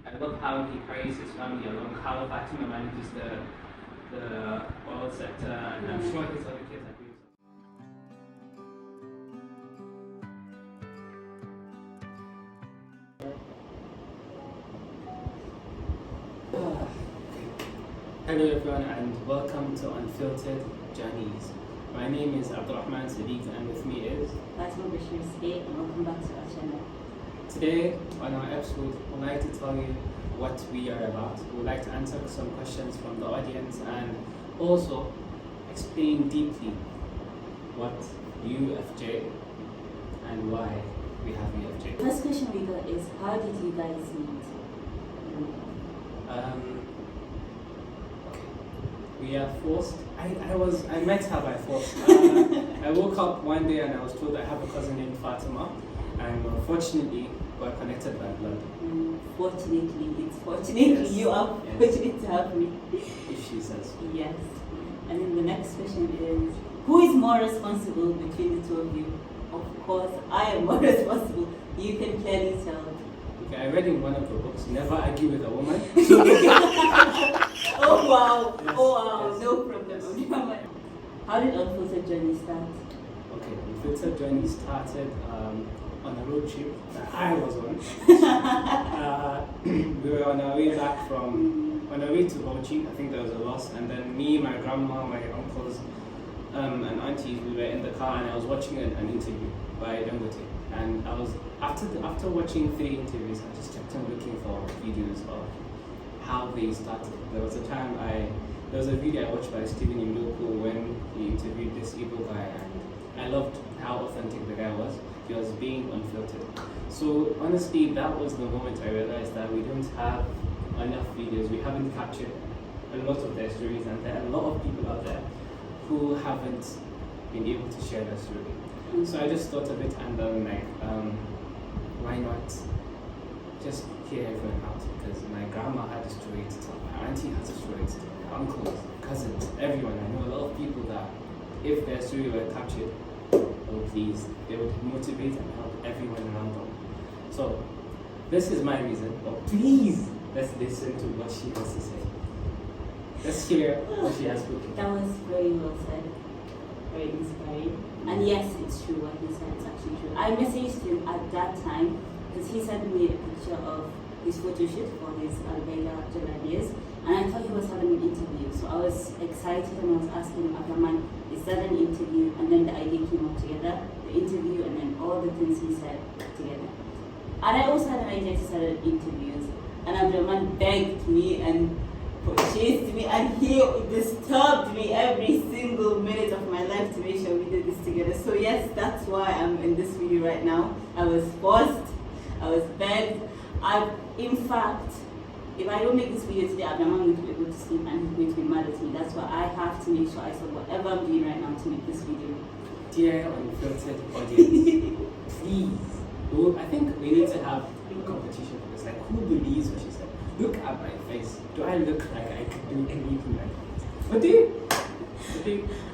I love how he carries his family along, how Fatima manages the oil sector, and I'm sure his other kids agree with him. Hello everyone and welcome to Unfiltered Journeys. My name is Abdurrahman and with me is Fatma, and welcome back to our channel. Today on our episode, we'd like to tell you what we are about. We'd like to answer some questions from the audience and also explain deeply what UFJ and why we have UFJ. First question we got is, how did you guys meet? We are forced. I met her by force. I woke up one day and I was told I have a cousin named Fatima, and unfortunately we're connected by blood. Fortunately, Yes. you are fortunate to have me. If she says. Yes. And then the next question is, who is more responsible between the two of you? Of course, I am more responsible. You can clearly tell. Okay, I read in one of the books, never argue with a woman. Oh wow! Yes, Oh wow! yes. No problem. How did Unfiltered Journey start? Okay, Unfiltered Journey started on a road trip that I was on. We were on our way to Bauchi. I think there was a loss, and then me, my grandma, my uncles, and aunties, we were in the car, and I was watching an interview by Langote. And I was after watching 3 interviews, I just kept on looking for videos of how they started. There was a video I watched by Stephen Imloko when he interviewed this Igbo guy, and I loved how authentic the guy was. He was being unfiltered. So honestly, that was the moment I realized that we don't have enough videos. We haven't captured a lot of their stories, and there are a lot of people out there who haven't been able to share their story. So I just thought of it, and then why not just hear everyone out? Because my grandma had a story to tell, my auntie has a story to tell, my uncles, cousins, everyone. I know a lot of people that if their story were captured, oh please, they would motivate and help everyone around them. So this is my reason. But please, let's listen to what she has to say. Let's hear what she has spoken. That was very well said. Very inspiring. And yes, it's true what he said. It's actually true. I messaged him at that time because he sent me a picture of his photo shoot for his Langote Journeys, and I thought he was having an interview. So I was excited and I was asking Abdurrahman, is that an interview? And then the idea came up together, the interview, and then all the things he said together. And I also had an idea to start interviews, and Abdurrahman begged me and chased me, and he disturbed me every single minute of my life to make sure we did this together. So yes, that's why I'm in this video right now. I was forced, I was begged. In fact, if I don't make this video today, I'm not going to be able to sleep and he's going to be mad at me. That's why I have to make sure I stop whatever I'm doing right now to make this video. Dear Unfiltered audience, please. I think we need to have a competition for this. Like, who believes what she said? Look at my face. Do I look like I could do anything like that? What do you?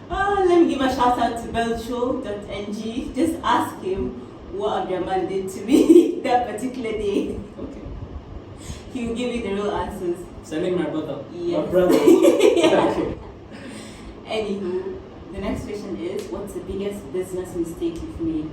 Let me give a shout out to Valtro.ng. Just ask him what Abdurrahman did to me that particular day. Okay. He will give you the real answers. Sending my brother. Yes. My brother. Okay. Anywho, the next question is, what's the biggest business mistake you've made?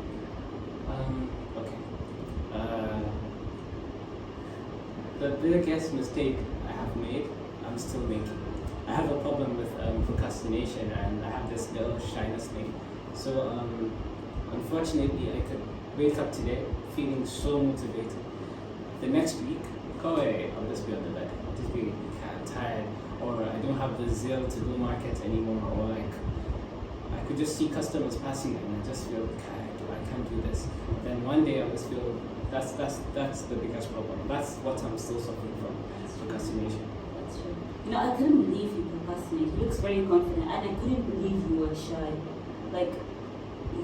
The biggest mistake I have made, I'm still making. I have a problem with procrastination, and I have this little shyness thing. So unfortunately, I could wake up today feeling so motivated. The next week, I'll just be on the bed. I'll just be kind of tired, or I don't have the zeal to go market anymore, or like I could just see customers passing and I just feel I can't do this. Then one day I just feel that's the biggest problem. That's what I'm still suffering from, procrastination. That's true. I couldn't believe you procrastinate. He looks very confident, and I couldn't believe you were shy. Like,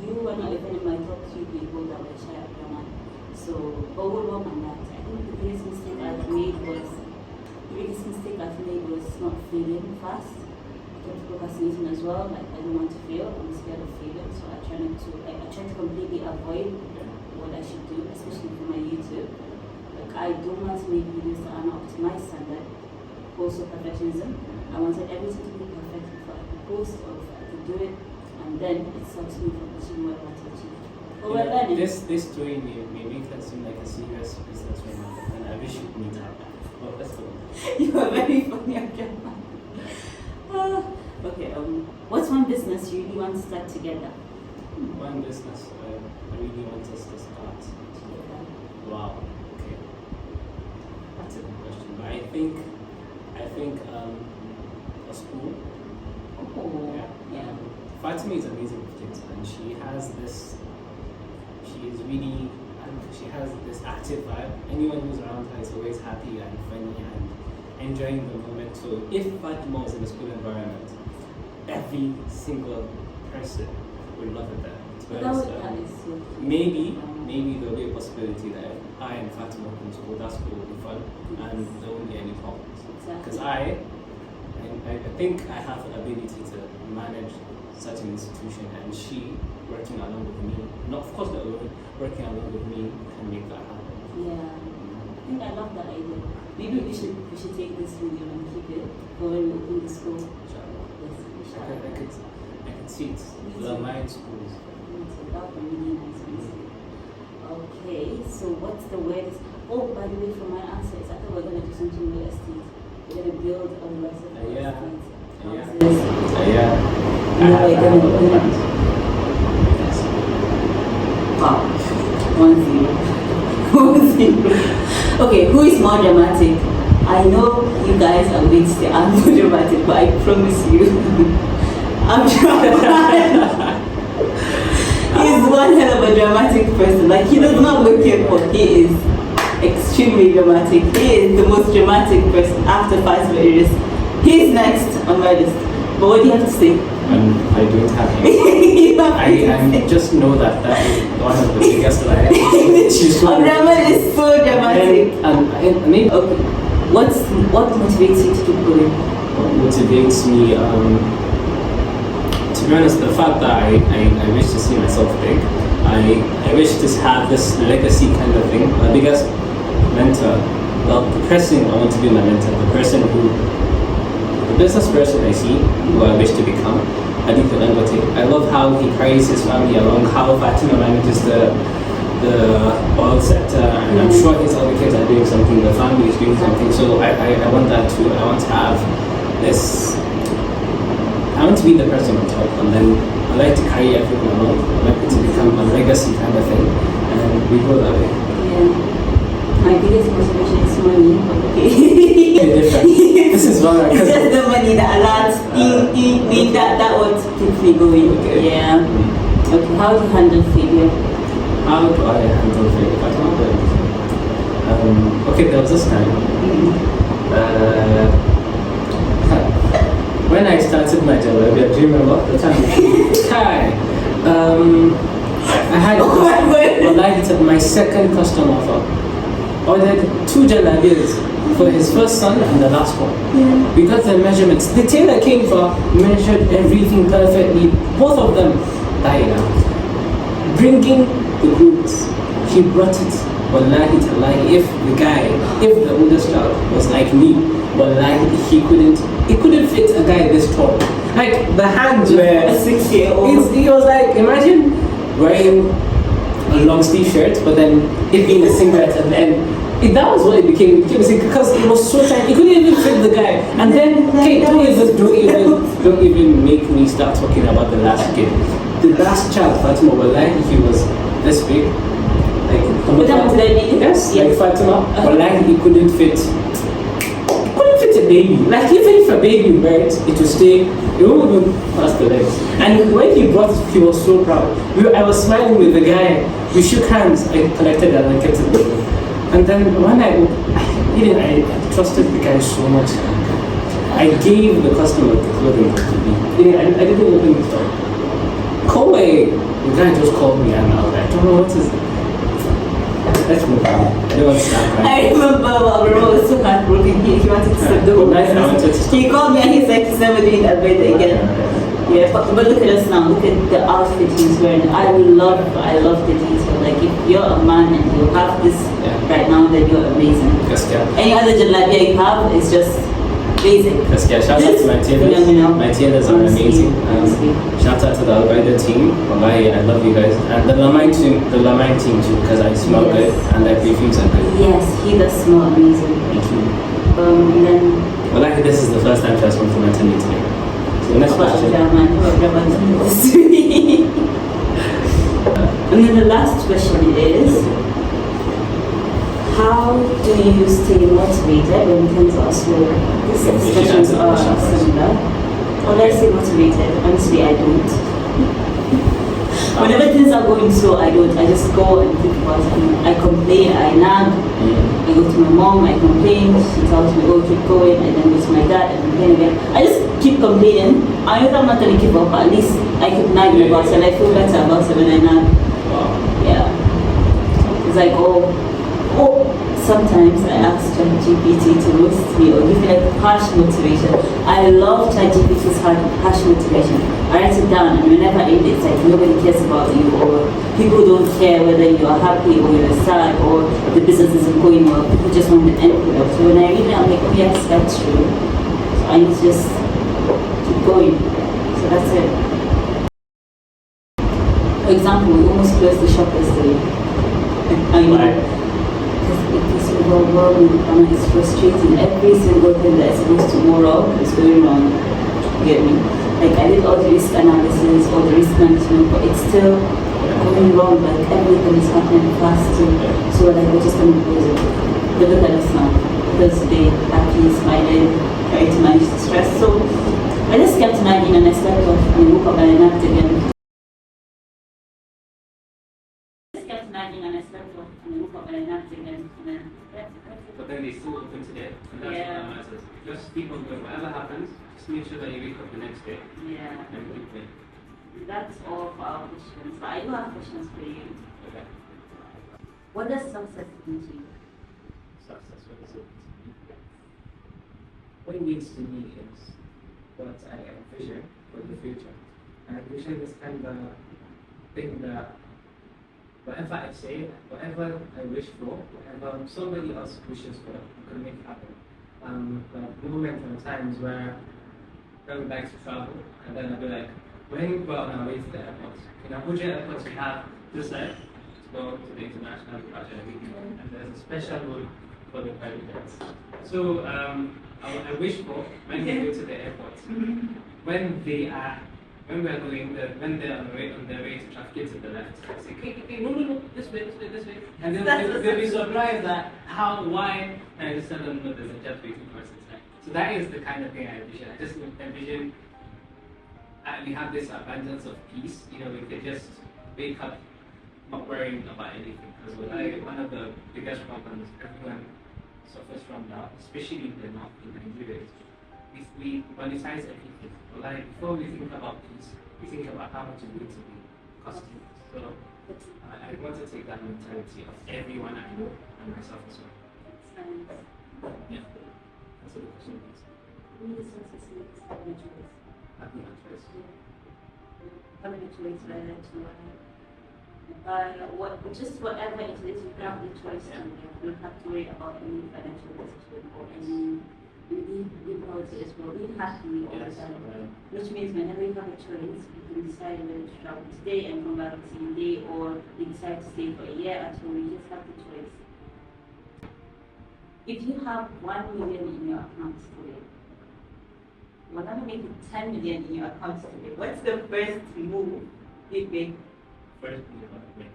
you were not even in my top 3 people that were shy at Ramadan. So, but we'll work on that. I think the biggest mistake I've made was not failing fast. I kept procrastinating as well. Like, I don't want to fail. I'm scared of failing, so I try to completely avoid what I should do, especially for my YouTube. Like, I don't want to make videos that are not up to my standard. Also perfectionism. I wanted everything to be perfect before I could post or if I could do it, and then it stops me from achieving what I want to achieve. But we're learning. This story may make her seem like a serious businesswoman, and I wish you'd meet her. Well, let's go. You are very funny, Abdurrahman. Okay, what's one business you really want to start together? One business I really want us to start. Wow. Okay. That's a good question. But I think a school. Oh. Yeah. Fatima is amazing with kids, and she has this. She is really. I don't know. She has this active vibe. Anyone who's around her is always happy and funny and enjoying the moment. So if Fatima was in a school environment, every single person would love it there. Maybe there'll be a possibility that if I and Fatima can school, that school will be fun and there won't be any problems. Because I think I have the ability to manage such an institution, and she working along with me, not of course not alone, working along with me can make that happen. Yeah, I think I love that idea. Maybe we should take this video and keep it for when we open the school. Yes, I could see it. The mind schools. That would be really nice. Okay, so what's the weirdest? Oh, by the way, for my answer, I thought we're going to do something real estate. We're going to build a lot of real estate houses. We're going to do it. Wow. 1-0. Okay, who is more dramatic? I know you guys are going to say I'm more dramatic, but I promise you, I'm dramatic. He's one hell of a dramatic person. Like, he does not look it, but he is extremely dramatic. He is the most dramatic person after Fatima. He's next on my list. But what do you have to say? I don't have any. I just know that is one of the biggest lies. Abdurrahman is so dramatic. And maybe okay. What motivates you to keep going? What motivates me? To be honest, the fact that I wish to see myself big, I wish to have this legacy kind of thing. My biggest mentor, well, the person I want to be my mentor, the business person I see, who I wish to become, Langote. I love how he carries his family along, how Fatima manages the oil sector, and I'm sure his other kids are doing something, the family is doing something, so I want that too. I want to have this. I want to be the person on top, and then I like to carry everyone along. I like it to become a legacy kind of thing, and we go that way. Yeah. My biggest motivation is money, but okay. This is wrong. It's just the money that allows that what keeps me going. Okay. Yeah. Okay, how do you handle failure? How do I handle failure? Okay, there was this time. When I started my job, do you remember the time? I had my second customer offer. Ordered 2 jalabiyas for his first son and the last one. Yeah. We got the measurements. The tailor came for, measured everything perfectly. Both of them died out. Bringing the goods, he brought it. Wallahi tallahi, if the oldest child was like me, wallahi, he couldn't fit a guy this tall. Like, the hands were a 6-year-old. He was like, imagine wearing a long sleeve shirt, but then it being a singlet, and then that was what it became. Because it was so tight, it couldn't even fit the guy. And then, okay, don't even make me start talking about the last kid. The last child, Fatima, wallahi, he was this big. Yes, like Fatima, wallahi, he couldn't fit a baby. Like, even if a baby wear it would stay, it won't even pass the legs. And when he brought it, he was so proud. I was smiling with the guy. We shook hands. I collected and I kept it. And then when I trusted the guy so much. I gave the customer the clothing to me. I didn't open the store. Call the guy just called me and I was like, I don't know what is it. Let's move on. I don't want to start crying. I remember Abdurrahman was so heartbroken. He wanted to stop the whole business. He called me and he said he's never doing that better again. Yeah, but look at us now. Look at the outfit he's wearing. I love the detail. Like, Like if you're a man and you have this right now, then you're amazing. Any other jalabia you have is just basic. Shout out to my tailors. My tailors are amazing. Shout out to the Al-Qaeda team. Wallahi, I love you guys. And the Lamine team too, because I smell good and their perfumes are good. Yes, he does smell amazing. Thank you. And then. Wallahi, this is the first time she has spoken to my tenant today. So next question. And then the last question is, how do you stay motivated when things are slow? These questions are similar. Or let's say motivated. Honestly, I don't. Whenever things are going slow, I don't. I just go and think about it. I complain, I nag. I go to my mom, I complain. She tells me, oh, keep going. And then go to my dad and complain again. I just keep complaining. I know that I'm not going to give up, but at least I keep nagging about it and I feel better about it when I nag. Yeah. It's like, sometimes I ask ChatGPT to roast me or give me like harsh motivation. I love ChatGPT's harsh motivation. I write it down and whenever I read it, it's like nobody cares about you or people don't care whether you are happy or you're sad or the business isn't going well. People just want the end product. So when I read it, I'm like, oh yes, that's true. So I need to just keep going. So that's it. For example, we almost closed the shop yesterday. I know. It is overwhelming and it's frustrating. Every single thing that is supposed to go wrong is going wrong. You get me? Like I did all the risk analysis, all the risk management, but it's still going wrong. Like everything is happening fast. So like we're just gonna close it. But look at us now. Thursday, happy, smiling, trying to manage the stress. So I just kept nagging and I slept off and woke up and I napped again. But then they still open today, and that's what matters. Just keep on going. Whatever happens, just make sure that you wake up the next day. Yeah. And keep going. That's all for our questions. But I do have questions for you. Okay. What does success mean to you? Success, what is it? What it means to me is what I envision for the future. And I envision this kind of thing that whatever I say, whatever I wish for, whatever somebody else wishes for, I can make it happen. Like moments and times where I would like to travel, and then I'll be like, when we go out on our way to the airport, in Abuja airport we have this side to go to the international departure and there's a special road for the private jets. So I wish for when we go to the airport, when we're going, when they're on their way to traffic to the left, I say, okay, no, this way. And they'll be surprised at why, and I just tell them, no, there's a jet waiting for us inside. So that is the kind of thing I envision. I just envision we have this abundance of peace. You know, we can just wake up not worrying about anything. Because one of the biggest problems everyone suffers from now, especially in the north in Nigeria, is we monetize everything. Like before we think about peace, we think about how much it's going to be costing us. So I want to take that mentality of everyone I know and myself as well. Yeah. That's what the question is. Having a choice. Having a choice whether to just whatever it is, you have the choice to make. You don't have to worry about any financial decision or any difficulty as well. Being happy all the time. Which means whenever you have a choice, you can decide whether to travel today and come back the same day, or you decide to stay for a year at home. You just have the choice. If you have 1 million in your account today, you want to make it 10 million in your account today, what's the first move you make? First move I make.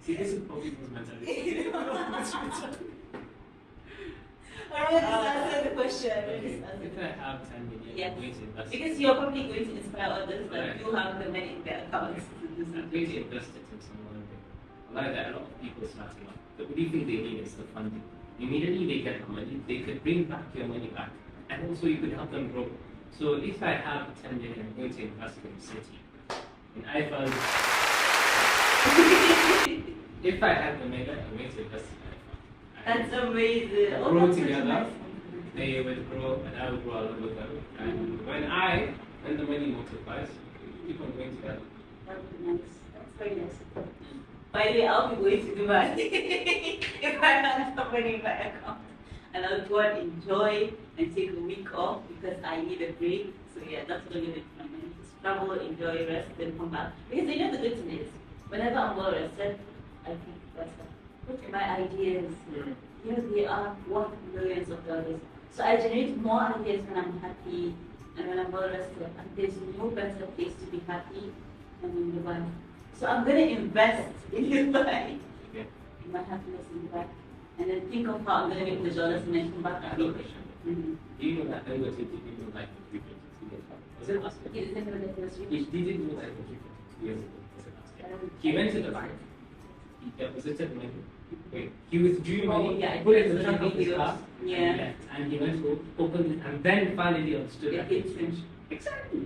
See, this is probably people's mentality. Alright, just answer the question. Okay. If I have 10 million, I'm going to invest. Because you're probably going to inspire others that you have the money in their accounts. I'm going to invest it in someone. Like that, a lot of people starting up. The only thing they need is the funding. Immediately they get the money, they could bring back your money back, and also you could help them grow. So if I have 10 million, I'm going to invest in the city, in iPhones. If I had the mega, I'm going to invest in iPhone. That's amazing. Grow together, they would grow, and I would grow along with them. And when the money multiplies, keep on going together. That would be nice. That's very nice. By the way, I'll be going to Dubai if I have some money in my account. And I'll go and enjoy and take a week off because I need a break. So yeah, that's what I'm going to do. Just travel, enjoy, rest, then come back. Because you know the good thing is, whenever I'm well rested, I think better. Okay. My ideas, you know, they are worth millions of dollars. So I generate more ideas when I'm happy and when I'm well rested. And there's no better place to be happy than in Dubai. So I'm going to invest in Dubai, in my happiness in Dubai. And then think of how I'm going to make the dollars and then come back and make it. Do you know that Langote didn't like the 322 was it last year? He didn't know that he was rich. He didn't know that it was 322 years ago. Was it last year? He went to the bank. He deposited money. Wait, he withdrew money. Yeah, put it in the trunk of his videos. car. Yeah. And he left. And he went to open it, and then finally understood that It it was hit him. finished. Exactly.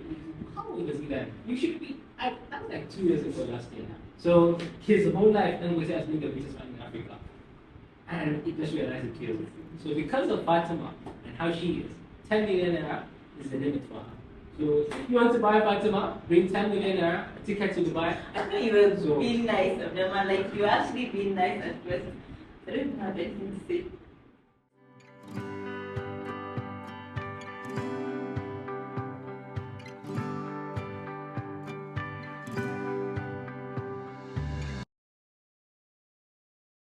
How old was he then? You should be. That was like 2 years ago last year. So his whole life, Langote has been the richest man in Africa. And he just realized it 2 years ago. So because of Fatima and how she is, 10 million naira is the limit for her. So if you want to buy Fatima, bring 10 million naira, ticket to Dubai. I thought you were being nice, Abdurrahman. Like you actually being nice at first. I don't have anything to say.